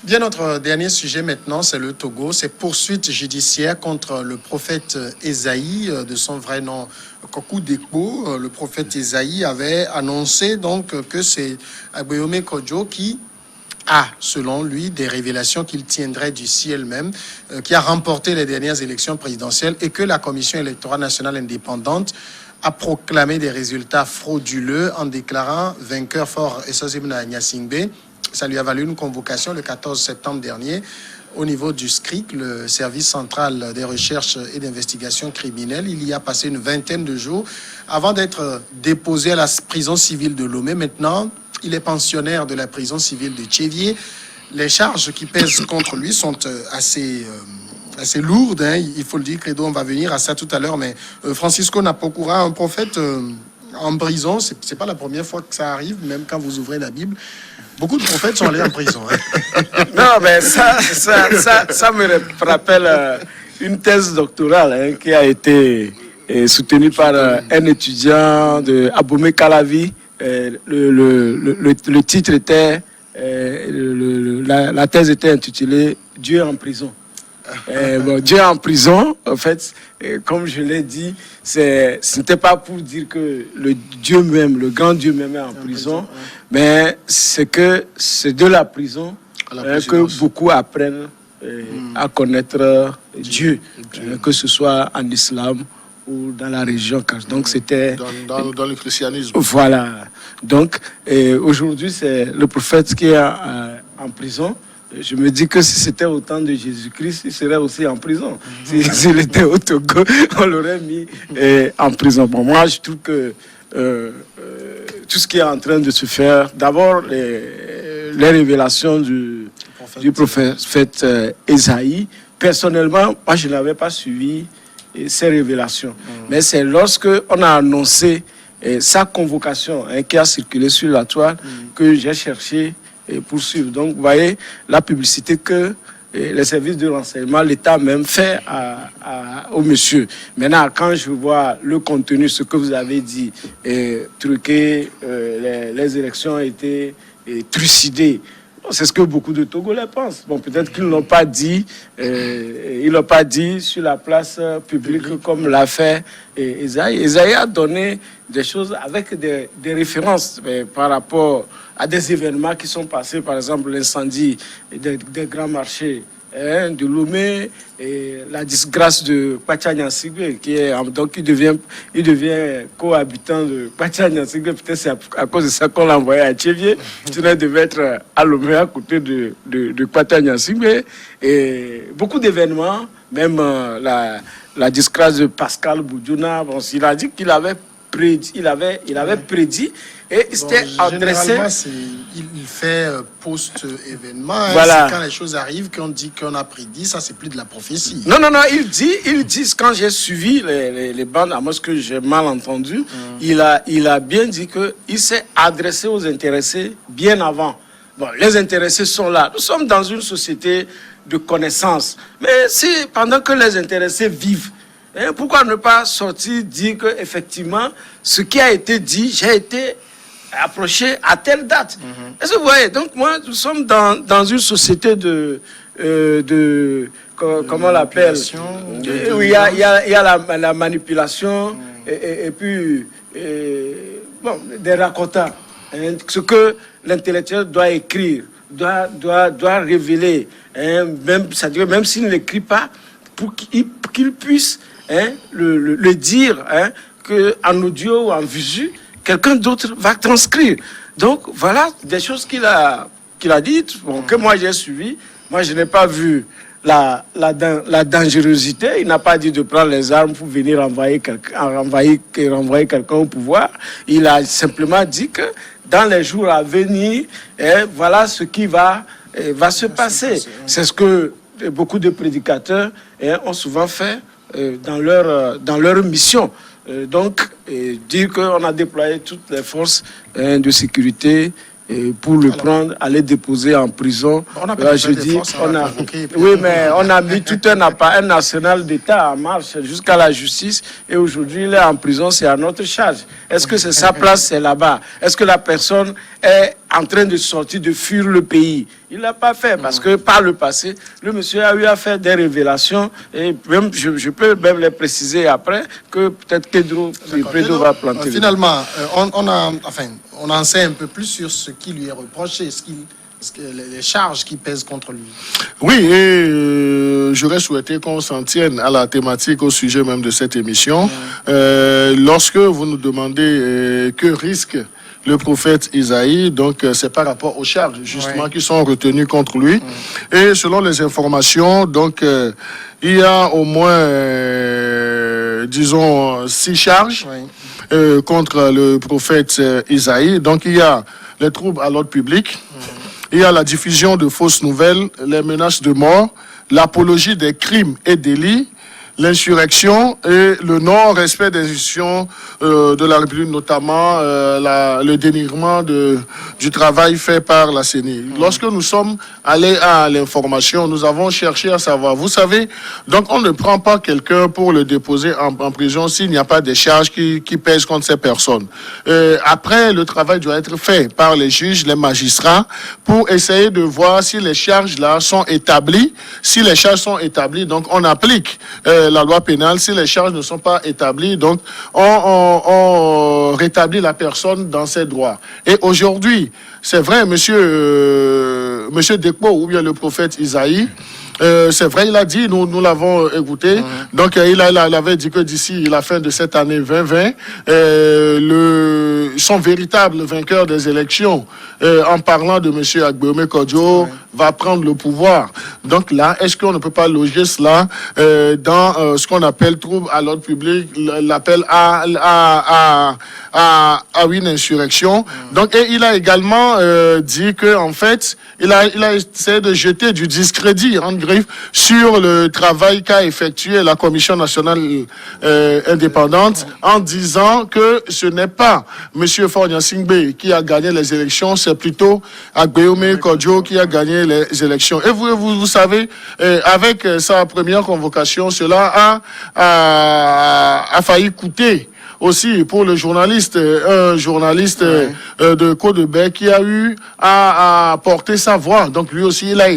Bien, notre dernier sujet maintenant, c'est le Togo. C'est poursuite judiciaire contre le prophète Esaïe, de son vrai nom Kokou Dekpo. Le prophète Esaïe avait annoncé donc que c'est Aboyome Kodjo qui a, selon lui, des révélations qu'il tiendrait du ciel même, qui a remporté les dernières élections présidentielles et que la Commission électorale nationale indépendante a proclamé des résultats frauduleux en déclarant vainqueur fort Esozimna Nyasingbe. Ça lui a valu une convocation le 14 septembre dernier au niveau du SCRIC, le service central des recherches et d'investigations criminelles. Il y a passé une vingtaine de jours avant d'être déposé à la prison civile de Lomé. Maintenant, il est pensionnaire de la prison civile de Tchévier. Les charges qui pèsent contre lui sont assez lourdes, hein. Il faut le dire, Credo, on va venir à ça tout à l'heure. Mais Francisco Napokura, un prophète en prison, c'est pas la première fois que ça arrive, même quand vous ouvrez la Bible. Beaucoup de prophètes sont allés en prison. Hein. Non, mais ça me rappelle une thèse doctorale qui a été soutenue par un étudiant de Abomey Calavi. Le titre était, la thèse était intitulée « Dieu en prison ». Dieu en prison, en fait, comme je l'ai dit, ce n'était pas pour dire que le Dieu même, le grand Dieu même est en prison, mais c'est que c'est de la prison que beaucoup apprennent à connaître Dieu, que ce soit en islam ou dans la région. Donc c'était dans le christianisme. Voilà. Donc aujourd'hui c'est le prophète qui est en prison. Je me dis que si c'était au temps de Jésus-Christ, il serait aussi en prison. S'il était au Togo, on l'aurait mis en prison. Bon, moi, je trouve que tout ce qui est en train de se faire, d'abord, les révélations du prophète Esaïe, personnellement, moi, je n'avais pas suivi ces révélations. Mais c'est lorsque on a annoncé sa convocation qui a circulé sur la toile que j'ai cherché et poursuivre. Donc, vous voyez la publicité que les services de renseignement, l'État même fait au monsieur. Maintenant, quand je vois le contenu, ce que vous avez dit, truqué, les élections ont été trucidées. C'est ce que beaucoup de Togolais pensent. Bon, peut-être qu'ils ne l'ont pas dit, ils l'ont pas dit sur la place publique comme l'a fait Esaïe. Esaïe a donné des choses avec des références par rapport à des événements qui sont passés, par exemple l'incendie des grands marchés de Lomé et la disgrâce de Pachanya-Sigwe, donc il devient cohabitant de Pachanya-Sigwe. Peut-être c'est à cause de ça qu'on l'a envoyé à Tchévier. Il devait être à Lomé à côté de Pachanya-Sigwe. Et beaucoup d'événements, même la disgrâce de Pascal Boudjouna, bon, il a dit qu'il avait prédit, il avait prédit et il s'était adressé. Il fait post-événement. Voilà. C'est quand les choses arrivent qu'on dit qu'on a prédit, ça c'est plus de la prophétie. Non, il dit, quand j'ai suivi les bandes, à moi ce que j'ai mal entendu, il a bien dit qu'il s'est adressé aux intéressés bien avant. Bon, les intéressés sont là. Nous sommes dans une société de connaissances. Mais si pendant que les intéressés vivent, pourquoi ne pas sortir dire que effectivement ce qui a été dit, j'ai été approché à telle date. Est-ce que vous voyez? Donc moi, nous sommes dans une société comment on l'appelle? Oui, il y a la manipulation et puis bon, des racontants. Ce que l'intellectuel doit écrire, doit révéler, c'est-à-dire même s'il ne l'écrit pas, pour qu'il puisse le dire en audio ou en visu, quelqu'un d'autre va transcrire. Donc voilà des choses qu'il a dites, bon, que moi j'ai suivi. Moi je n'ai pas vu la dangerosité. Il n'a pas dit de prendre les armes pour venir renvoyer quelqu'un au pouvoir. Il a simplement dit que dans les jours à venir, voilà ce qui va se passer. C'est ce que beaucoup de prédicateurs ont souvent fait dans leur mission. Donc, dire qu'on a déployé toutes les forces de sécurité pour le prendre, aller déposer en prison. On a je dis, oui, mais on a mis tout un national d'État en marche jusqu'à la justice et aujourd'hui il est en prison, c'est à notre charge. Est-ce que c'est sa place, c'est là-bas? Est-ce que la personne est en train de sortir, de fuir le pays? Il ne l'a pas fait parce que par le passé, le monsieur a eu à faire des révélations et même, je peux même les préciser après que peut-être Pedro va planter. Finalement, on en sait un peu plus sur ce qui lui est reproché, les charges qui pèsent contre lui. Oui, et j'aurais souhaité qu'on s'en tienne à la thématique au sujet même de cette émission. Lorsque vous nous demandez que risque le prophète Isaïe, donc c'est par rapport aux charges justement qui sont retenues contre lui. Et selon les informations, donc il y a au moins, disons, 6 charges contre le prophète Isaïe. Donc il y a les troubles à l'ordre public, il y a la diffusion de fausses nouvelles, les menaces de mort, l'apologie des crimes et délits, l'insurrection et le non-respect des institutions de la République, notamment le dénigrement du travail fait par la CENI. Lorsque nous sommes allés à l'information, nous avons cherché à savoir. Vous savez, donc on ne prend pas quelqu'un pour le déposer en prison s'il n'y a pas des charges qui pèsent contre ces personnes. Après, le travail doit être fait par les juges, les magistrats, pour essayer de voir si les charges-là sont établies. Si les charges sont établies, donc on applique la loi pénale. Si les charges ne sont pas établies, donc on rétablit la personne dans ses droits. Et aujourd'hui, c'est vrai, monsieur Dekpo, ou bien le prophète Isaïe, c'est vrai, il a dit, nous l'avons écouté. Donc, il avait dit que d'ici la fin de cette année 2020, son véritable vainqueur des élections, en parlant de M. Agbeome Kodjo, va prendre le pouvoir. Donc là, est-ce qu'on ne peut pas loger cela dans ce qu'on appelle trouble à l'ordre public, l'appel à une insurrection. Donc, et il a également dit que en fait, il a essayé de jeter du discrédit en griffe sur le travail qu'a effectué la Commission nationale indépendante en disant que ce n'est pas M. Faure Gnassingbé qui a gagné les élections, c'est plutôt Agbeome Kodjo qui a gagné les élections. Et vous savez, avec sa première convocation, cela a failli coûter aussi pour le journaliste, un journaliste de Côte-de-Bec qui a eu à porter sa voix. Donc lui aussi, il a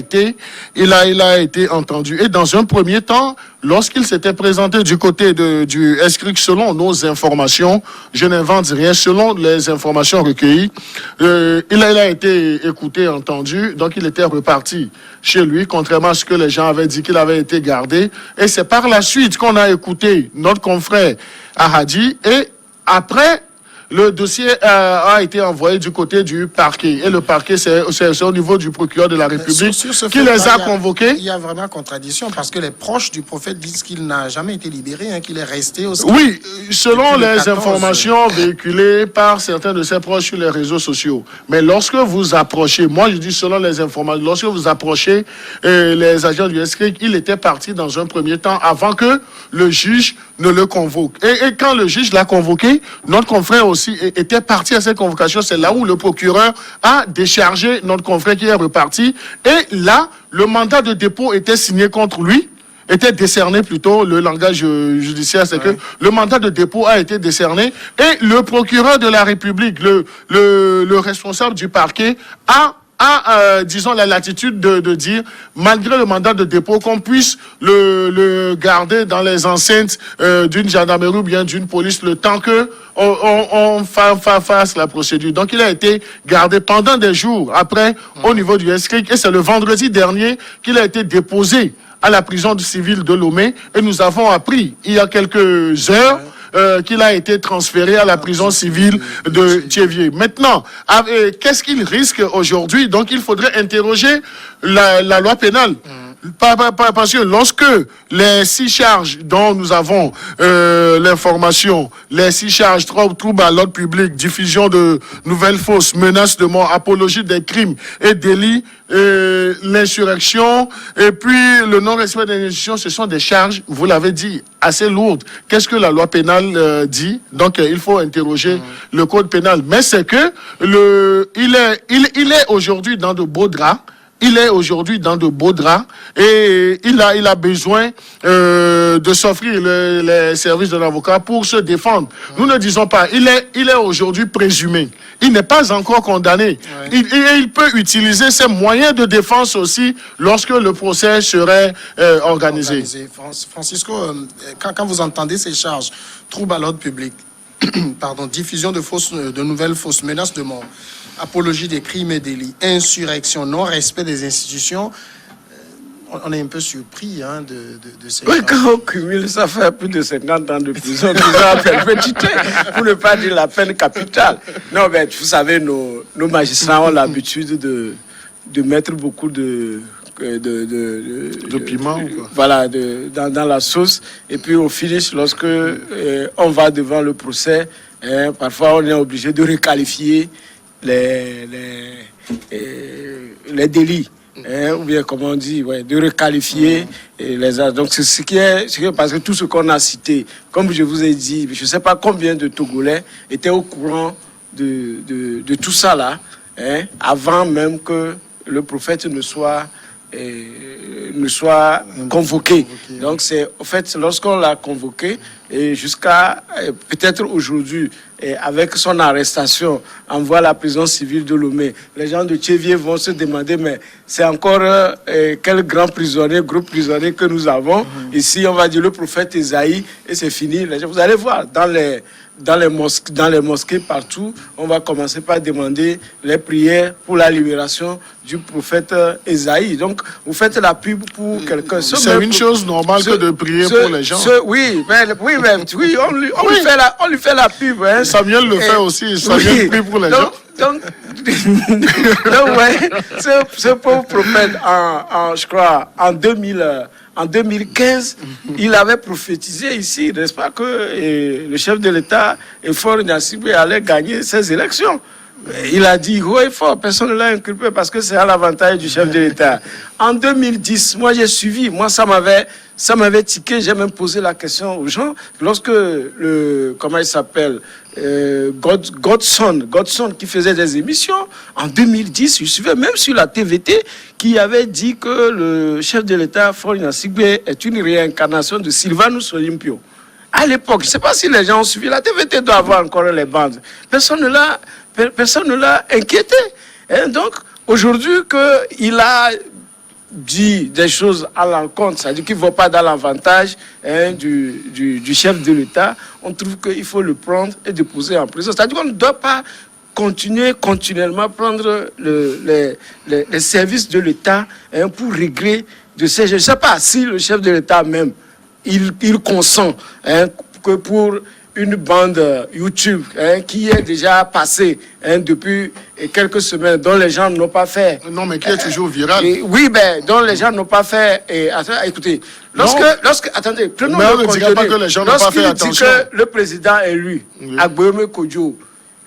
été entendu. Et dans un premier temps, lorsqu'il s'était présenté du côté du SCRIC, selon nos informations, je n'invente rien, selon les informations recueillies, il a été écouté, entendu, donc il était reparti chez lui, contrairement à ce que les gens avaient dit qu'il avait été gardé. Et c'est par la suite qu'on a écouté notre confrère Ahadi, et après, le dossier a été envoyé du côté du parquet. Et le parquet, c'est au niveau du procureur de la République qui les a convoqués. Il y a vraiment contradiction parce que les proches du prophète disent qu'il n'a jamais été libéré, qu'il est resté aussi. Oui, selon les informations véhiculées par certains de ses proches sur les réseaux sociaux. Mais lorsque vous approchez, moi je dis selon les informations, lorsque vous approchez les agents du SCRIC, il était parti dans un premier temps avant que le juge ne le convoque. Et quand le juge l'a convoqué, notre confrère aussi était parti à cette convocation. C'est là où le procureur a déchargé notre confrère qui est reparti. Et là, le mandat de dépôt était signé contre lui, était décerné plutôt, le langage judiciaire, c'est que le mandat de dépôt a été décerné et le procureur de la République, le responsable du parquet, a disons, la latitude de dire, malgré le mandat de dépôt, qu'on puisse le garder dans les enceintes d'une gendarmerie ou bien d'une police le temps que on fasse la procédure. Donc, il a été gardé pendant des jours après au niveau du SCRIC et c'est le vendredi dernier qu'il a été déposé à la prison civile de Lomé et nous avons appris il y a quelques heures qu'il a été transféré à la prison civile de Thiévier. Maintenant, qu'est-ce qu'il risque aujourd'hui? Donc, il faudrait interroger la loi pénale. Parce que lorsque les 6 charges dont nous avons l'information, les 6 charges, troubles à l'ordre public, diffusion de nouvelles fausses, menaces de mort, apologie des crimes et délits, l'insurrection et puis le non-respect des institutions, ce sont des charges, vous l'avez dit, assez lourdes. Qu'est-ce que la loi pénale dit? Donc il faut interroger le code pénal. Mais c'est que il est aujourd'hui dans de beaux draps. Il est aujourd'hui dans de beaux draps et il a besoin de s'offrir les services d'un avocat pour se défendre. Nous ne disons pas, il est aujourd'hui présumé. Il n'est pas encore condamné. Ouais. Il peut utiliser ses moyens de défense aussi lorsque le procès serait organisé. Francisco, quand vous entendez ces charges, troubles à l'ordre public, pardon, diffusion de nouvelles fausses menaces de mort, apologie des crimes et délits, insurrection, non-respect des institutions, on est un peu surpris de ces choses. Oui, quand on cumule, ça fait plus de 50 ans de prison, à perpétuité, pour ne pas dire la peine capitale. Non, mais vous savez, nos magistrats ont l'habitude de mettre beaucoup de piment, quoi. Voilà, dans la sauce. Et puis au finish, lorsque on va devant le procès, parfois on est obligé de requalifier les délits, ou bien comment on dit, de requalifier les actes. Donc c'est ce qui est parce que tout ce qu'on a cité, comme je vous ai dit, je ne sais pas combien de Togolais étaient au courant de tout ça là, avant même que le prophète ne soit convoqué. Donc c'est en fait lorsqu'on l'a convoqué et jusqu'à peut-être aujourd'hui avec son arrestation envoie à la prison civile de Lomé, les gens de Tchévier vont se demander mais c'est encore quel groupe prisonnier que nous avons ici. On va dire le prophète Esaïe et c'est fini. Vous allez voir dans les mosquées partout, on va commencer par demander les prières pour la libération du prophète Esaïe. Donc, vous faites la pub pour quelqu'un. C'est une chose normale que de prier pour les gens. Oui, on lui fait la pub. Hein. Samuel le fait aussi. Samuel prie pour les gens. Donc ce pauvre prophète, je crois, en 2015, il avait prophétisé ici, n'est-ce pas, que le chef de l'État, Faure Gnassingbé, allait gagner ces élections. Il a dit haut et fort, personne ne l'a inculpé parce que c'est à l'avantage du chef de l'État. En 2010, moi j'ai suivi, ça m'avait tiqué, j'ai même posé la question aux gens. Lorsque comment il s'appelle, Godson qui faisait des émissions, en 2010, je suivais même sur la TVT, qui avait dit que le chef de l'État, Faure Gnassingbé, est une réincarnation de Sylvanus Olympio. À l'époque, je ne sais pas si les gens ont suivi, la TVT doit avoir encore les bandes. Personne ne l'a inquiété. Et donc, aujourd'hui qu'il a dit des choses à l'encontre, c'est-à-dire qu'il ne va pas dans l'avantage du chef de l'État, on trouve qu'il faut le prendre et déposer en prison. C'est-à-dire qu'on ne doit pas continuellement prendre les services de l'État pour régler de ces... Je ne sais pas si le chef de l'État même, il consent que pour une bande YouTube qui est déjà passée depuis quelques semaines, dont les gens n'ont pas fait... Non, mais qui est toujours viral. Oui, dont les gens n'ont pas fait... écoutez, attendez, prenons le contenu. Lorsqu'il dit que le président élu, Agboyome Kodjo,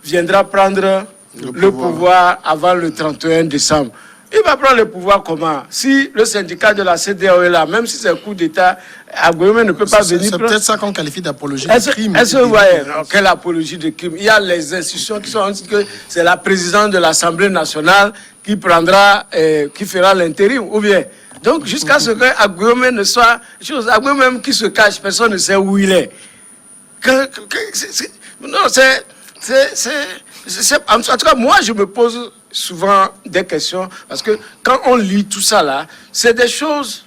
viendra prendre le pouvoir avant le 31 décembre, il va prendre le pouvoir comment? Si le syndicat de la CEDEAO est là, même si c'est un coup d'État, Agboyome ne peut pas venir... C'est peut-être ça qu'on qualifie d'apologie de crime. Est-ce que vous voyez, quelle apologie de crime? Il y a les institutions qui sont dit que c'est la présidente de l'Assemblée nationale qui fera l'intérim, ou bien... Donc, jusqu'à ce que Agboyome ne soit... Agboyome même qui se cache, personne ne sait où il est. En tout cas, moi, je me pose souvent des questions, parce que quand on lit tout ça là, c'est des choses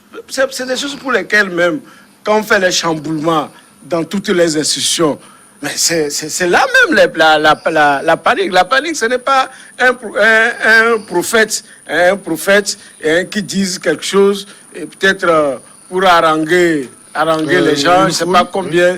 pour lesquelles même, quand on fait les chamboulements dans toutes les institutions, mais c'est là même la panique. La panique, ce n'est pas un prophète qui dise quelque chose, et peut-être pour haranguer les gens, je ne sais pas combien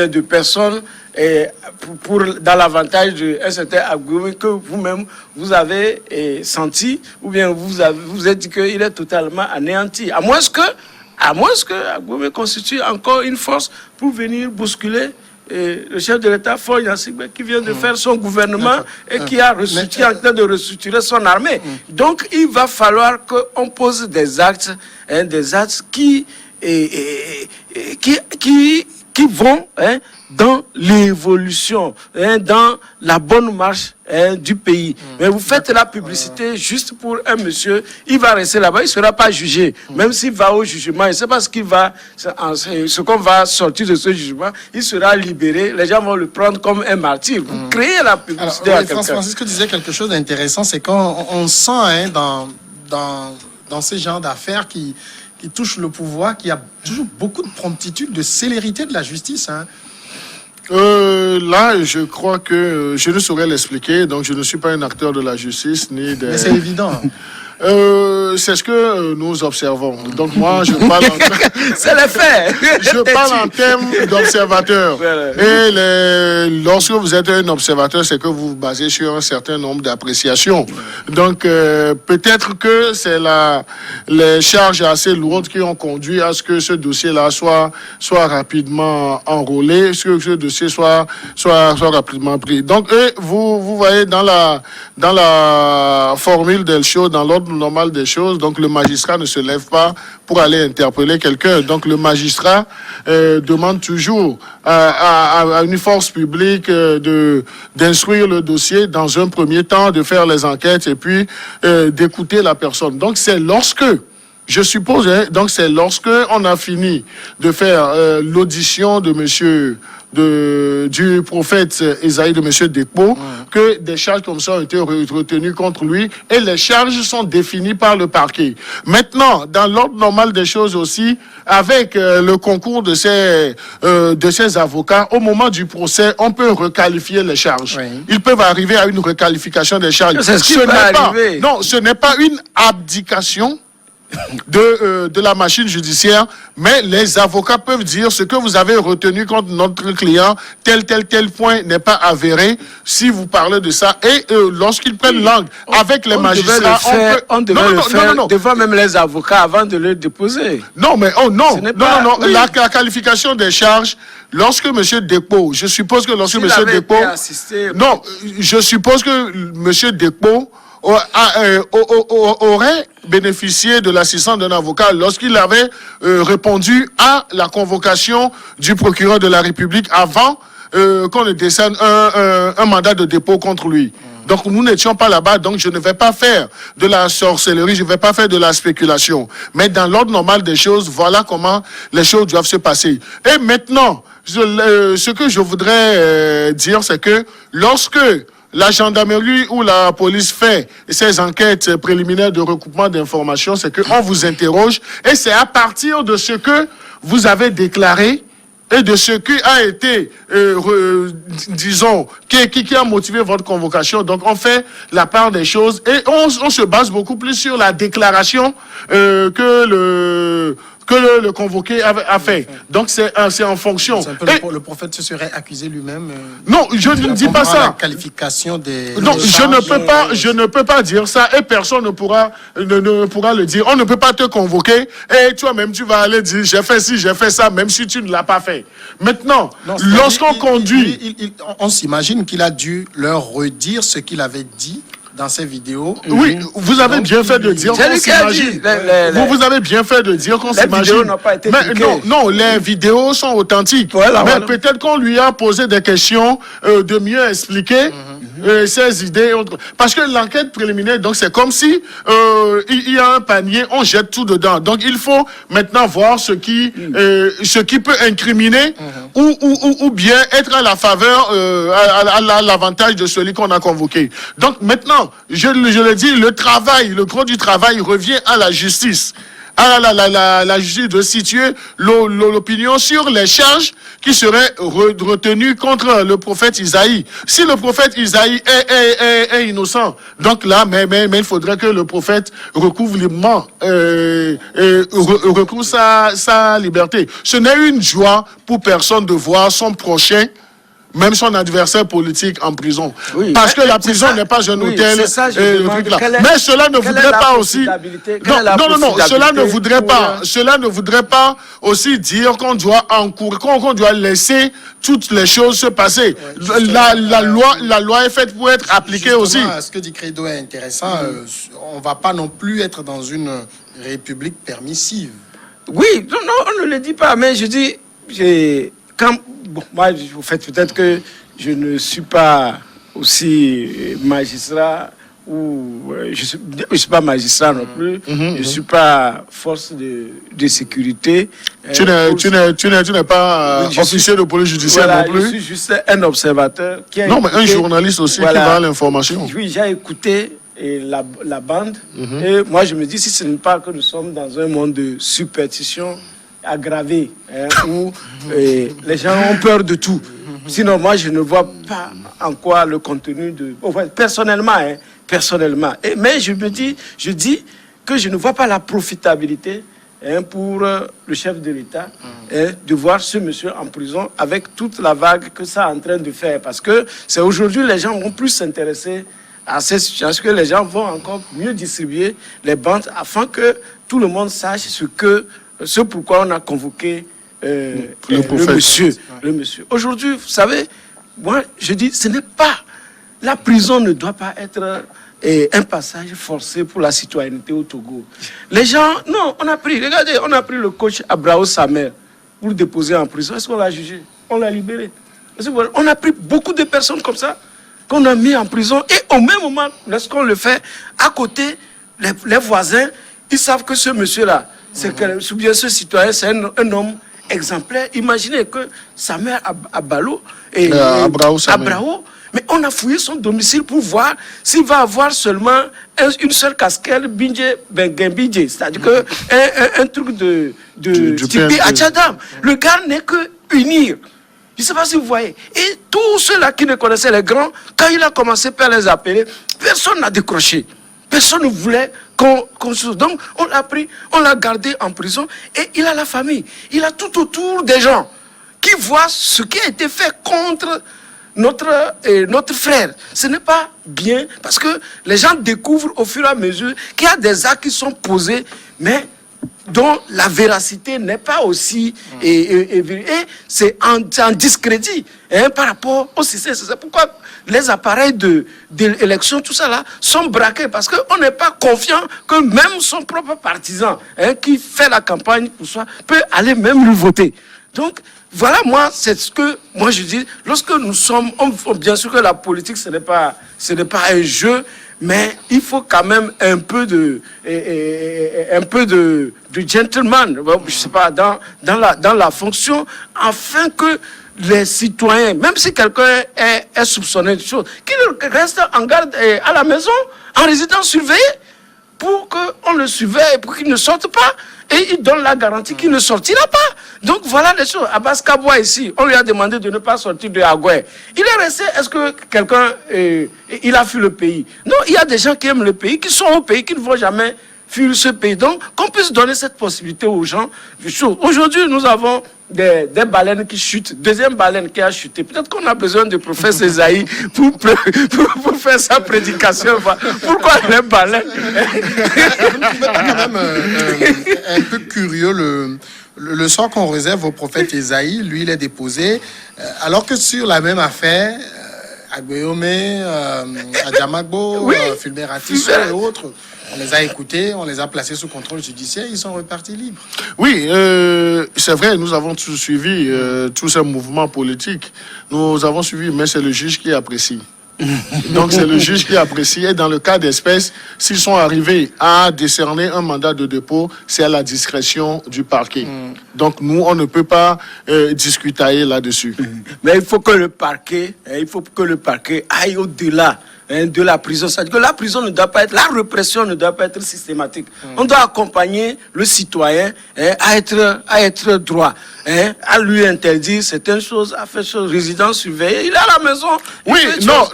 de personnes dans l'avantage d'un certain Agboué que vous-même vous avez senti, ou bien vous êtes dit qu'il est totalement anéanti. À moins que Agboué constitue encore une force pour venir bousculer le chef de l'État, Faure Gnassingbé, qui vient de faire son gouvernement et qui a en train de restructurer son armée. Donc, il va falloir qu'on pose des actes qui vont dans l'évolution, dans la bonne marche du pays. Mais vous faites la publicité juste pour un monsieur, il va rester là-bas, il ne sera pas jugé. Même s'il va au jugement, il ne sait pas ce qu'on va sortir de ce jugement, il sera libéré, les gens vont le prendre comme un martyr. Vous créez la publicité à quelqu'un. Francisco disait quelque chose d'intéressant, c'est qu'on sent dans ce genre d'affaires qui touchent le pouvoir, qu'il y a toujours beaucoup de promptitude, de célérité de la justice. Là, je crois que je ne saurais l'expliquer, donc je ne suis pas un acteur de la justice ni des... Mais c'est évident. C'est ce que nous observons. Donc moi, je parle c'est le fait. Je parle en termes d'observateur. Et lorsque vous êtes un observateur, c'est que vous vous basez sur un certain nombre d'appréciations. Donc peut-être que c'est les charges assez lourdes qui ont conduit à ce que ce dossier-là soit rapidement enrôlé, que ce dossier soit rapidement pris. Donc vous voyez dans la formule des choses, dans l'ordre normal des choses, donc le magistrat ne se lève pas pour aller interpeller quelqu'un. Donc le magistrat demande toujours à une force publique d'instruire le dossier dans un premier temps, de faire les enquêtes et puis d'écouter la personne. Donc c'est lorsque, je suppose, donc c'est lorsque on a fini de faire l'audition de du prophète Esaïe, de M. Dekpo, que des charges comme ça ont été retenues contre lui et les charges sont définies par le parquet. Maintenant, dans l'ordre normal des choses aussi, avec le concours de ces avocats, au moment du procès, on peut requalifier les charges. Oui. Ils peuvent arriver à une requalification des charges. Ce n'est pas une abdication de la machine judiciaire, mais les avocats peuvent dire ce que vous avez retenu contre notre client, tel point n'est pas avéré, si vous parlez de ça, et lorsqu'ils prennent langue avec les magistrats, on devait le faire devant même les avocats avant de le déposer. Non, la qualification des charges, lorsque M. Dekpo, je suppose que lorsque M. Dekpo, non, je suppose que M. Dekpo aurait bénéficié de l'assistance d'un avocat lorsqu'il avait répondu à la convocation du procureur de la République avant qu'on ne décerne un mandat de dépôt contre lui. Donc nous n'étions pas là-bas, donc je ne vais pas faire de la sorcellerie, je ne vais pas faire de la spéculation. Mais dans l'ordre normal des choses, voilà comment les choses doivent se passer. Et maintenant, ce que je voudrais dire, c'est que lorsque la gendarmerie ou la police fait ces enquêtes préliminaires de recoupement d'informations, c'est qu'on vous interroge et c'est à partir de ce que vous avez déclaré et de ce qui a été, disons, qui a motivé votre convocation. Donc, on fait la part des choses et on se base beaucoup plus sur la déclaration que le convoqué a fait. Donc, c'est en fonction. C'est un peu le prophète se serait accusé lui-même. Non, je ne dis pas ça. La qualification des. Non, je ne peux pas dire ça et personne ne pourra le dire. On ne peut pas te convoquer et toi-même tu vas aller dire j'ai fait ci, j'ai fait ça, même si tu ne l'as pas fait. Maintenant, lorsqu'on conduit, on s'imagine qu'il a dû leur redire ce qu'il avait dit dans ces vidéos. Oui, vous avez bien fait de dire qu'on s'imagine. Vous avez bien fait de dire qu'on s'imagine. Les vidéos n'ont pas été mais non, les vidéos sont authentiques. Mais peut-être qu'on lui a posé des questions de mieux expliquer ses idées. Parce que l'enquête préliminaire, donc c'est comme si il y a un panier, on jette tout dedans. Donc il faut maintenant voir ce qui peut incriminer ou bien être à la faveur, à l'avantage de celui qu'on a convoqué. Donc maintenant, je le dis, le gros du travail revient à la justice. À la justice de situer l'opinion sur les charges qui seraient retenues contre le prophète Isaïe. Si le prophète Isaïe est innocent, donc là, mais il faudrait que le prophète recouvre librement, recouvre sa liberté. Ce n'est une joie pour personne de voir son prochain même son adversaire politique en prison. Oui. Parce que la prison n'est pas un hôtel. C'est ça, je le demande, truc là. quelle est- Mais cela ne quelle est voudrait la pas aussi. profitabilité- quelle est la Non, cela ne profitabilité voudrait pour, pas. Cela ne voudrait pas aussi dire qu'on doit encourager, qu'on doit laisser toutes les choses se passer. La loi est faite pour être appliquée aussi. Justement, ce que dit Credo est intéressant. On ne va pas non plus être dans une république permissive. Oui, non, on ne le dit pas, mais je dis, moi, au fait, peut-être que je ne suis pas aussi magistrat, ou je suis pas magistrat non plus, je suis pas force de sécurité. Tu n'es pas Oui, officier de police judiciaire voilà, non plus. je suis juste un observateur qui a Non, mais un écouté- journaliste aussi Voilà. qui va à l'information. Oui, j'ai écouté la bande. Et moi, je me dis, si ce n'est pas que nous sommes dans un monde de superstition aggravée, où les gens ont peur de tout. Sinon, moi, je ne vois pas en quoi le contenu de... Enfin, personnellement. Mais je dis que je ne vois pas la profitabilité pour le chef de l'État de voir ce monsieur en prison avec toute la vague que ça est en train de faire. Parce que c'est aujourd'hui, les gens vont plus s'intéresser à ces situations, que les gens vont encore mieux distribuer les bandes afin que tout le monde sache ce pourquoi on a convoqué le monsieur. Aujourd'hui, vous savez, moi, je dis, ce n'est pas... La prison ne doit pas être un passage forcé pour la citoyenneté au Togo. Les gens... Non, on a pris le coach Abrao Samer pour le déposer en prison. Est-ce qu'on l'a jugé? On l'a libéré. On a pris beaucoup de personnes comme ça qu'on a mis en prison. Et au même moment, lorsqu'on le fait, à côté, les voisins, ils savent que ce monsieur-là, c'est bien ce citoyen, c'est un homme exemplaire. Imaginez que sa mère Abalo et Abrao, mais on a fouillé son domicile pour voir s'il va avoir seulement une seule casquette Bengembidje, c'est-à-dire que un truc de type Achadam. Le gars n'est que unir. Je ne sais pas si vous voyez. Et tous ceux-là qui ne connaissaient les grands, quand il a commencé par les appeler, personne n'a décroché. Personne ne voulait qu'on donc, on l'a pris, on l'a gardé en prison et il a la famille. Il a tout autour des gens qui voient ce qui a été fait contre notre frère. Ce n'est pas bien parce que les gens découvrent au fur et à mesure qu'il y a des actes qui sont posés, mais dont la véracité n'est pas aussi... Et c'est en discrédit par rapport au système. C'est pourquoi les appareils d'élection, tout ça là, sont braqués. Parce qu'on n'est pas confiant que même son propre partisan qui fait la campagne pour soi peut aller même lui voter. Donc, voilà, moi, c'est ce que moi je dis. Lorsque nous sommes... bien sûr que la politique, ce n'est pas un jeu, mais il faut quand même un peu de gentleman, je sais pas, dans la fonction, afin que les citoyens, même si quelqu'un est soupçonné de choses, qu'il reste en garde à la maison, en résidence surveillée, pour qu'on le surveille, pour qu'il ne sorte pas. Et il donne la garantie qu'il ne sortira pas. Donc voilà les choses. Abbas Kaboua ici, on lui a demandé de ne pas sortir de Agoué. Il est resté, est-ce que quelqu'un, il a fui le pays? Non, il y a des gens qui aiment le pays, qui sont au pays, qui ne vont jamais fuir ce pays. Donc, qu'on puisse donner cette possibilité aux gens. Aujourd'hui, nous avons des baleines qui chutent. Deuxième baleine qui a chuté. Peut-être qu'on a besoin du prophète Esaïe pour faire sa prédication. Pourquoi les baleines? C'est quand même un peu curieux le sort qu'on réserve au prophète Esaïe. Lui, il est déposé. Alors que sur la même affaire, Agbeyome, Adjamagbo, Fulbert Atisso et autres, on les a écoutés, on les a placés sous contrôle judiciaire, ils sont repartis libres. Oui, c'est vrai, nous avons tous suivi tous ces mouvements politiques. Nous avons suivi, mais c'est le juge qui apprécie. Donc c'est le juge qui apprécie. Et dans le cas d'espèce, s'ils sont arrivés à décerner un mandat de dépôt, c'est à la discrétion du parquet. Donc nous, on ne peut pas discuter là-dessus. Mais il faut que le parquet aille au-delà de la prison. C'est-à-dire que la prison ne doit pas être, la répression ne doit pas être systématique. On doit accompagner le citoyen à être droit, à lui interdire certaines choses, à faire choses, résidence surveillée. Il est à la maison. Oui,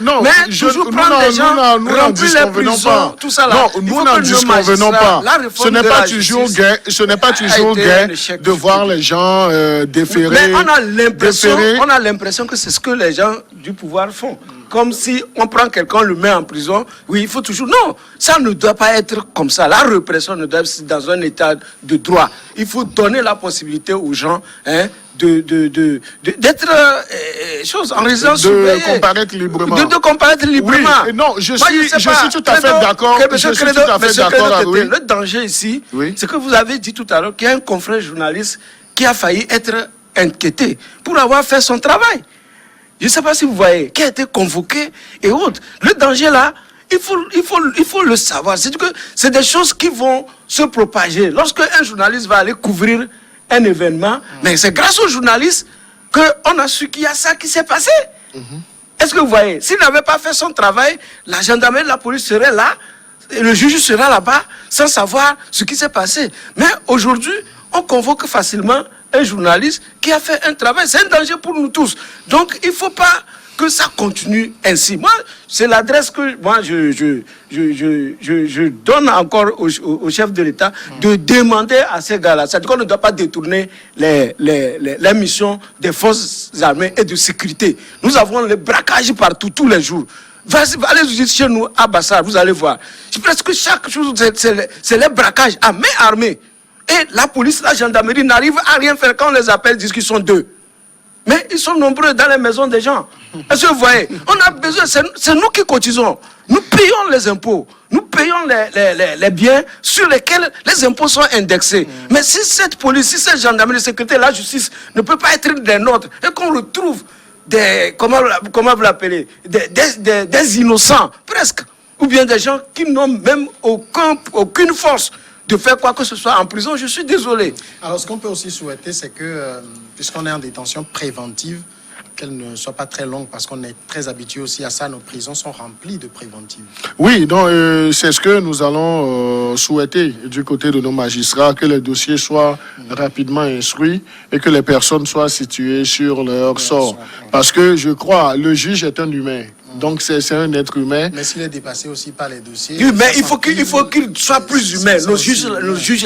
non, mais toujours prendre des gens, remplir les prisons, tout ça là. Non, nous n'en disconvenons pas. Ce n'est pas toujours gai, de voir les gens déférer. Mais on a l'impression que c'est ce que les gens du pouvoir font. Comme si on prend quelqu'un, on le met en prison. Oui, il faut toujours... Non, ça ne doit pas être comme ça. La répression ne doit pas être dans un état de droit. Il faut donner la possibilité aux gens d'être en résidence surveillée. De comparaître librement. De comparaître librement. Oui, non, je suis tout à fait d'accord. Le danger ici, c'est que vous avez dit tout à l'heure qu'il y a un confrère journaliste qui a failli être inquiété pour avoir fait son travail. Je ne sais pas si vous voyez, qui a été convoqué et autres. Le danger là, il faut le savoir. C'est que c'est des choses qui vont se propager. Lorsque un journaliste va aller couvrir un événement, mais c'est grâce au journaliste qu'on a su qu'il y a ça qui s'est passé. Est-ce que vous voyez? S'il n'avait pas fait son travail, la gendarmerie, la police serait là, et le juge sera là-bas sans savoir ce qui s'est passé. Mais aujourd'hui, on convoque facilement un journaliste qui a fait un travail. C'est un danger pour nous tous. Donc, il ne faut pas que ça continue ainsi. Moi, c'est l'adresse que je donne encore au chef de l'État de demander à ces gars-là. C'est-à-dire qu'on ne doit pas détourner les missions des forces armées et de sécurité. Nous avons le braquage partout, tous les jours. Allez chez nous à Bassar, vous allez voir. Presque chaque chose, c'est les braquages à main armée. Et la police, la gendarmerie n'arrive à rien faire quand on les appelle, disent qu'ils sont deux. Mais ils sont nombreux dans les maisons des gens. Est-ce que vous voyez? On a besoin, c'est nous qui cotisons. Nous payons les impôts. Nous payons les biens sur lesquels les impôts sont indexés. Mais si cette police, si cette gendarmerie, le secrétaire, la justice ne peut pas être des nôtres et qu'on retrouve des, comment vous l'appelez, des innocents, presque, ou bien des gens qui n'ont même aucune force de faire quoi que ce soit en prison, je suis désolé. Alors, ce qu'on peut aussi souhaiter, c'est que, puisqu'on est en détention préventive, qu'elle ne soit pas très longue, parce qu'on est très habitué aussi à ça, nos prisons sont remplies de préventives. Oui, donc c'est ce que nous allons souhaiter du côté de nos magistrats, que les dossiers soient rapidement instruits et que les personnes soient situées sur leur sort. Parce que je crois, le juge est un humain. Donc c'est un être humain. Mais s'il est dépassé aussi par les dossiers... Oui, mais il faut qu'il soit plus humain, nos juges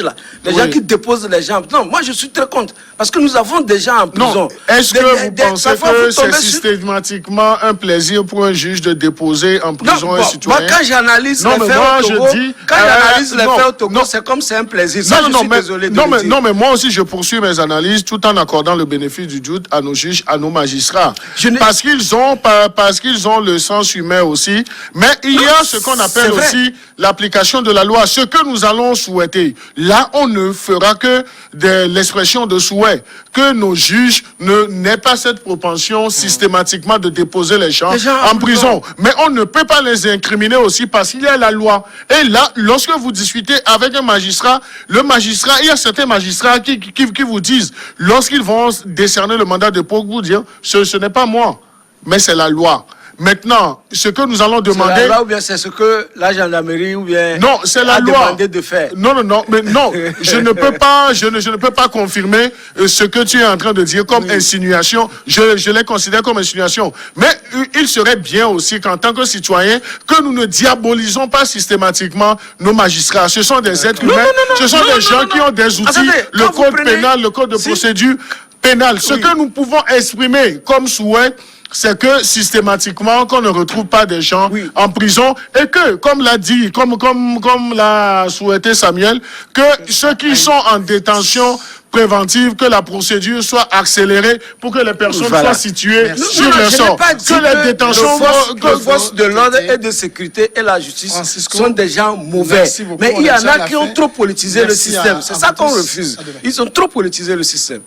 là, les gens qui déposent les gens. Non, moi je suis très contre, parce que nous avons des gens en prison. Non, est-ce que vous pensez que c'est systématiquement un plaisir pour un juge de déposer en prison un citoyen? Moi quand j'analyse les faits au Togo, au Togo, c'est comme c'est un plaisir. Ça, je suis désolé de le dire. Non, mais moi aussi je poursuis mes analyses tout en accordant le bénéfice du doute à nos juges, à nos magistrats. Parce qu'ils ont le sens humain aussi, mais il y a ce qu'on appelle aussi l'application de la loi. Ce que nous allons souhaiter, là, on ne fera que de l'expression de souhait, que nos juges n'aient pas cette propension systématiquement de déposer les gens en prison. Mais on ne peut pas les incriminer aussi parce qu'il y a la loi. Et là, lorsque vous discutez avec un magistrat, il y a certains magistrats qui vous disent, lorsqu'ils vont décerner le mandat de dépôt, vous dire, ce n'est pas moi, mais c'est la loi. Maintenant, ce que nous allons demander... C'est la loi ou bien c'est ce que la gendarmerie ou bien non, c'est la loi. Demandé de faire. Non, mais non, je ne peux pas confirmer ce que tu es en train de dire comme insinuation. Je les considère comme insinuation. Mais il serait bien aussi qu'en tant que citoyen, que nous ne diabolisons pas systématiquement nos magistrats. Ce sont des êtres humains, ce sont des gens qui ont des outils, le code pénal, le code de procédure pénale. Ce que nous pouvons exprimer comme souhait, c'est que systématiquement qu'on ne retrouve pas des gens en prison et que, comme l'a dit, comme l'a souhaité Samuel, que ceux qui sont en détention préventive, que la procédure soit accélérée pour que les personnes soient situées sur le sort. Que les détentions, les forces de l'ordre et de sécurité et la justice sont des gens mauvais. Mais il y en a qui ont trop politisé le système. C'est ça qu'on refuse. Ils ont trop politisé le système.